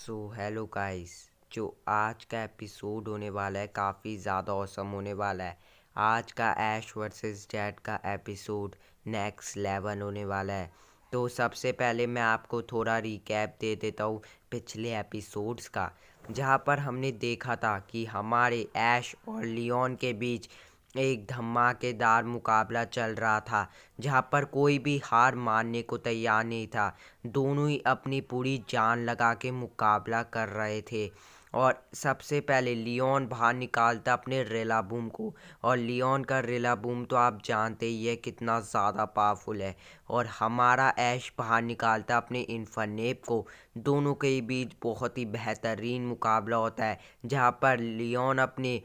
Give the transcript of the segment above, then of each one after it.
Hello guys. जो आज का एपिसोड होने वाला है काफ़ी ज़्यादा औसम होने वाला है। आज का ऐश वर्सेस डैड का एपिसोड नेक्स्ट लेवल होने वाला है। तो सबसे पहले मैं आपको थोड़ा रिकैप दे देता हूँ पिछले एपिसोड्स का, जहाँ पर हमने देखा था कि हमारे ऐश और लियोन के बीच एक धमाकेदार मुकाबला चल रहा था, जहाँ पर कोई भी हार मानने को तैयार नहीं था। दोनों ही अपनी पूरी जान लगा के मुकाबला कर रहे थे। और सबसे पहले लियोन बाहर निकालता अपने रिलाबूम को, और लियोन का रिलाबूम तो आप जानते ही है कितना ज़्यादा पावरफुल है। और हमारा ऐश बाहर निकालता अपने इन्फरनेप को। दोनों के बीच बहुत ही बेहतरीन मुकाबला होता है, जहाँ पर लियोन अपने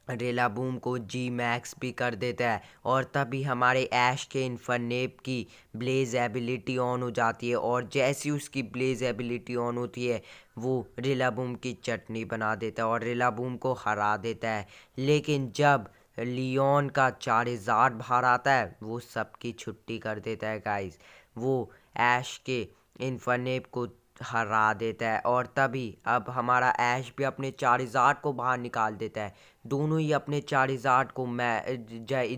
रिलाबूम को जी मैक्स भी कर देता है। और तभी हमारे ऐश के इन्फरनेप की ब्लेज एबिलिटी ऑन हो जाती है, और जैसी उसकी ब्लेज एबिलिटी ऑन होती है वो रिलाबूम की चटनी बना देता है और रिलाबूम को हरा देता है। लेकिन जब लियोन का चारिज़ार्ड बाहर आता है वो सबकी छुट्टी कर देता है गाइस। वो ऐश के इन्फरनेप को हरा देता है, और तभी अब हमारा ऐश भी अपने चारिज़ार्ड को बाहर निकाल देता है। दोनों ही अपने चारिज़ार्ड को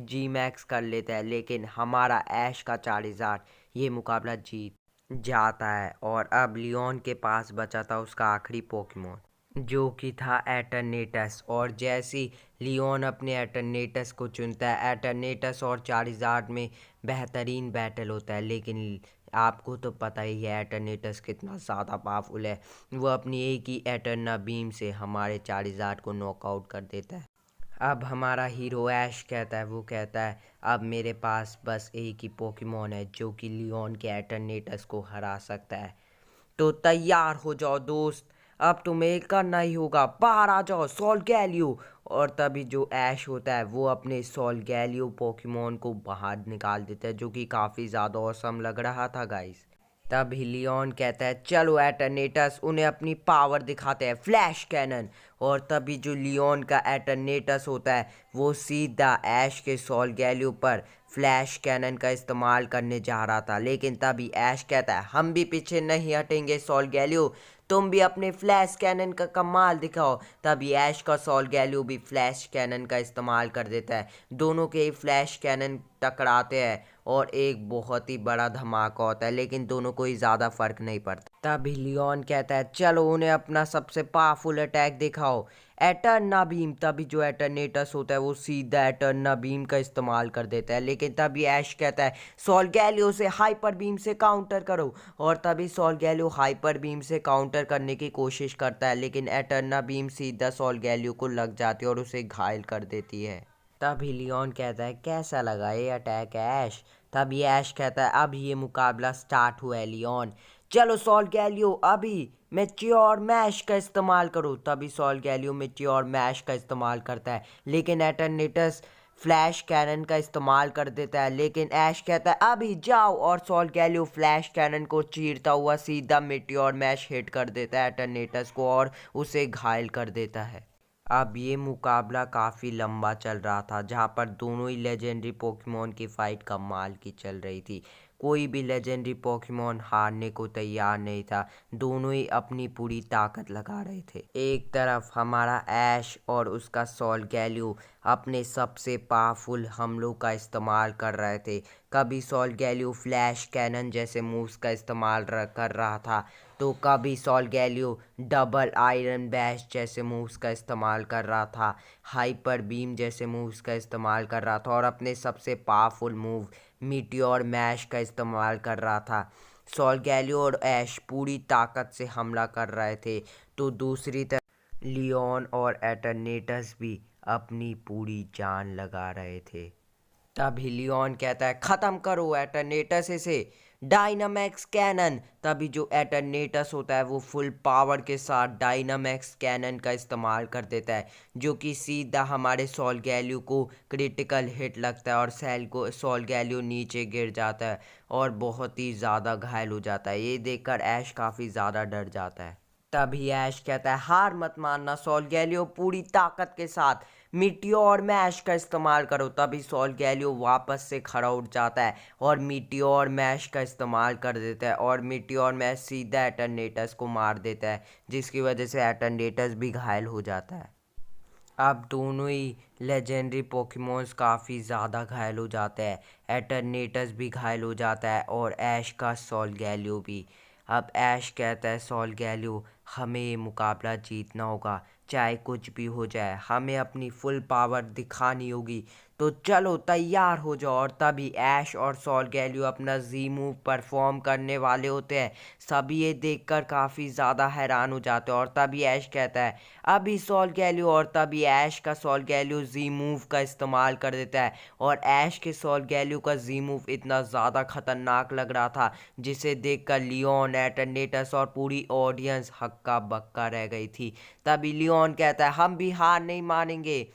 जी मैक्स कर लेता है, लेकिन हमारा ऐश का चारिज़ार्ड ये मुकाबला जीत जाता है। और अब लियोन के पास बचा था उसका आखिरी पोकेमोन, जो कि था एटर्नेटस। और जैसी लियोन अपने एटर्नेटस को चुनता है, एटर्नेटस और चारिज़ार्ड में बेहतरीन बैटल होता है। लेकिन आपको तो पता ही है एटर्नेटस कितना ज़्यादा पावरफुल है। वो अपनी एक ही एटर्ना बीम से हमारे चारिज़ार्ड को नॉकआउट कर देता है। अब हमारा हीरो ऐश कहता है, वो कहता है अब मेरे पास बस एक ही पोकेमोन है जो कि लियोन के एटर्नेटस को हरा सकता है। तो तैयार हो जाओ दोस्त, अब तुम्हें करना ही होगा, बाहर आ जाओ सोलगैलियो। और तभी जो ऐश होता है वो अपने सोलगैलियो पोकेमोन को बाहर निकाल देता है, जो कि काफ़ी ज़्यादा औसम लग रहा था गाइस। तभी लियोन कहता है चलो एटर्नेटस, उन्हें अपनी पावर दिखाते हैं, फ्लैश कैनन। और तभी जो लियोन का एटर्नेटस होता है वो सीधा ऐश के सोलगैलियो पर फ्लैश कैनन का इस्तेमाल करने जा रहा था। लेकिन तभी ऐश कहता है हम भी पीछे नहीं हटेंगे सोलगैलियो, तुम भी अपने फ्लैश कैनन का कमाल दिखाओ। तभी ऐश का सोलगैलियो भी फ्लैश कैनन का इस्तेमाल कर देता है। दोनों के फ्लैश कैनन टकराते हैं और एक बहुत ही बड़ा धमाका होता है, लेकिन दोनों को ही ज़्यादा फर्क नहीं पड़ता। तभी लियोन कहता है चलो उन्हें अपना सबसे पावरफुल अटैक दिखाओ, एटर्ना बीम। तभी जो एटर्नेटस होता है वो सीधा एटर्ना बीम का इस्तेमाल कर देता है। लेकिन तभी ऐश कहता है सोलगैलियो से हाइपर बीम से काउंटर करो। और तभी सोलगैलियो हाइपर बीम से काउंटर करने की कोशिश करता है, लेकिन एटर्ना बीम सीधा सोलगैलियो को लग जाती है और उसे घायल कर देती है। तभी लियोन कहता है कैसा लगा ये अटैक ऐश। तभी ऐश कहता है अब ये मुकाबला स्टार्ट हुआ है लियोन, चलो सोलगैलियो अभी मेट्योर मैश का इस्तेमाल करो। तभी सोलगैलियो मेट्योर मैश का इस्तेमाल करता है, लेकिन एटर्नेटस फ्लैश कैनन का इस्तेमाल कर देता है। लेकिन ऐश कहता है अभी जाओ, और सोलगैलियो फ्लैश कैनन को चीरता हुआ सीधा मेट्योर मैश हिट कर देता है एटर्नेटस को और उसे घायल कर देता है। अब ये मुकाबला काफ़ी लंबा चल रहा था, जहाँ पर दोनों ही लेजेंडरी पोकेमोन की फाइट कमाल की चल रही थी। कोई भी लेजेंडरी पोकेमोन हारने को तैयार नहीं था, दोनों ही अपनी पूरी ताकत लगा रहे थे। एक तरफ हमारा ऐश और उसका सोलगैलियो अपने सबसे पावरफुल हमलों का इस्तेमाल कर रहे थे। कभी सोलगैलियो फ्लैश कैनन जैसे मूव्स का इस्तेमाल कर रहा था, तो कभी सोलगैलियो डबल आयरन बैश जैसे मूव्स का इस्तेमाल कर रहा था, हाइपर बीम जैसे मूव्स का इस्तेमाल कर रहा था, और अपने सबसे पावरफुल मूव मीटियोर मैश का इस्तेमाल कर रहा था। सोलगैलियो और ऐश पूरी ताकत से हमला कर रहे थे, तो दूसरी तरफ लियोन और एटर्नेटस भी अपनी पूरी जान लगा रहे थे। तभी लियोन कहता है खत्म करो एटर्नेटस इसे, डायनामैक्स कैनन। तभी जो एटर्नेटस होता है वो फुल पावर के साथ डायनामैक्स कैनन का इस्तेमाल कर देता है, जो कि सीधा हमारे सोलगैलियो को क्रिटिकल हिट लगता है और सोलगैलियो नीचे गिर जाता है और बहुत ही ज़्यादा घायल हो जाता है। ये देखकर ऐश काफ़ी ज़्यादा डर जाता है। तभी ऐश कहता है हार मत मानना सोलगैलियो, पूरी ताकत के साथ मीटियोर मैश का इस्तेमाल करो। तभी सोलगैलियो वापस से खड़ा उठ जाता है और मीटियोर मैश का इस्तेमाल कर देता है और मीटियोर मैश सीधा एटर्नेटस को मार देता है, जिसकी वजह से एटर्नेटस भी घायल हो जाता है। अब दोनों ही लेजेंडरी पोकेमोन्स काफ़ी ज़्यादा घायल हो जाते हैं। एटर्नेटस भी घायल हो जाता है और ऐश का सोलगैलियो भी। अब ऐश कहता है सोलगैलियो, हमें ये मुकाबला जीतना होगा, चाहे कुछ भी हो जाए, हमें अपनी फुल पावर दिखानी होगी। तो चलो तैयार हो जाओ। और तभी ऐश और सोलगैलियो अपना जी मूव परफॉर्म करने वाले होते हैं। सभी ये देखकर काफ़ी ज़्यादा हैरान हो जाते हैं। और तभी ऐश कहता है अभी सोलगैलियो, और तभी ऐश का सोलगैलियो जी मूव का इस्तेमाल कर देता है। और ऐश के सोलगैलियो का जी मूव इतना ज़्यादा खतरनाक लग रहा था, जिसे देखकर लियोन, एटर्नेटस और पूरी ऑडियंस हक्का बक्का रह गई थी। तभी लियोन कहता है हम भी हार नहीं मानेंगे,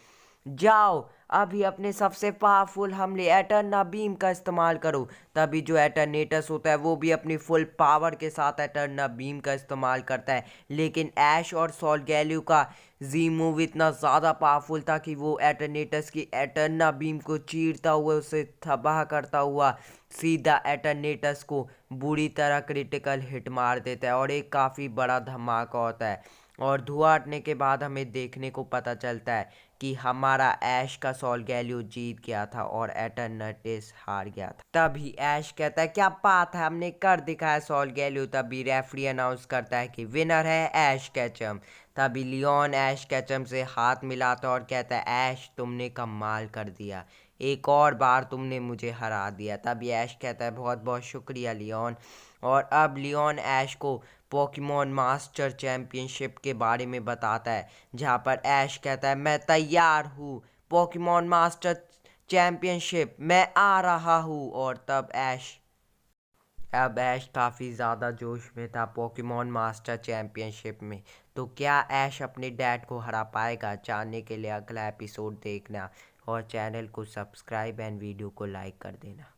जाओ अभी अपने सबसे पावरफुल हमले एटर्ना बीम का इस्तेमाल करो। तभी जो एटर्नेटस होता है वो भी अपनी फुल पावर के साथ एटर्ना बीम का इस्तेमाल करता है, लेकिन ऐश और सोलगैलियो का जी मूव इतना ज़्यादा पावरफुल था कि वो एटर्नेटस की एटर्ना बीम को चीरता हुआ, उसे तबाह करता हुआ सीधा एटर्नेटस को बुरी तरह क्रिटिकल हिट मार देता है और एक काफ़ी बड़ा धमाका होता है। और धुआं हटने के बाद हमें देखने को पता चलता है कि हमारा ऐश का सोलगैलियो जीत गया था और एटर्नेटिस हार गया था। तभी ऐश कहता है क्या बात है, हमने कर दिखाया सोलगैलियो। तभी रेफरी अनाउंस करता है कि विनर है ऐश कैचम। तभी लियोन ऐश कैचम से हाथ मिलाता और कहता है ऐश तुमने कमाल कर दिया, एक और बार तुमने मुझे हरा दिया। तभी ऐश कहता है बहुत बहुत शुक्रिया लियोन। और अब लियोन ऐश को पोकेमॉन मास्टर चैंपियनशिप के बारे में बताता है, जहाँ पर ऐश कहता है मैं तैयार हूँ, पोकेमॉन मास्टर चैंपियनशिप मैं आ रहा हूँ। और तब ऐश काफ़ी ज़्यादा जोश में था पोकेमॉन मास्टर चैंपियनशिप में। तो क्या ऐश अपने डैड को हरा पाएगा? जानने के लिए अगला एपिसोड देखना और चैनल को सब्सक्राइब एंड वीडियो को लाइक कर देना।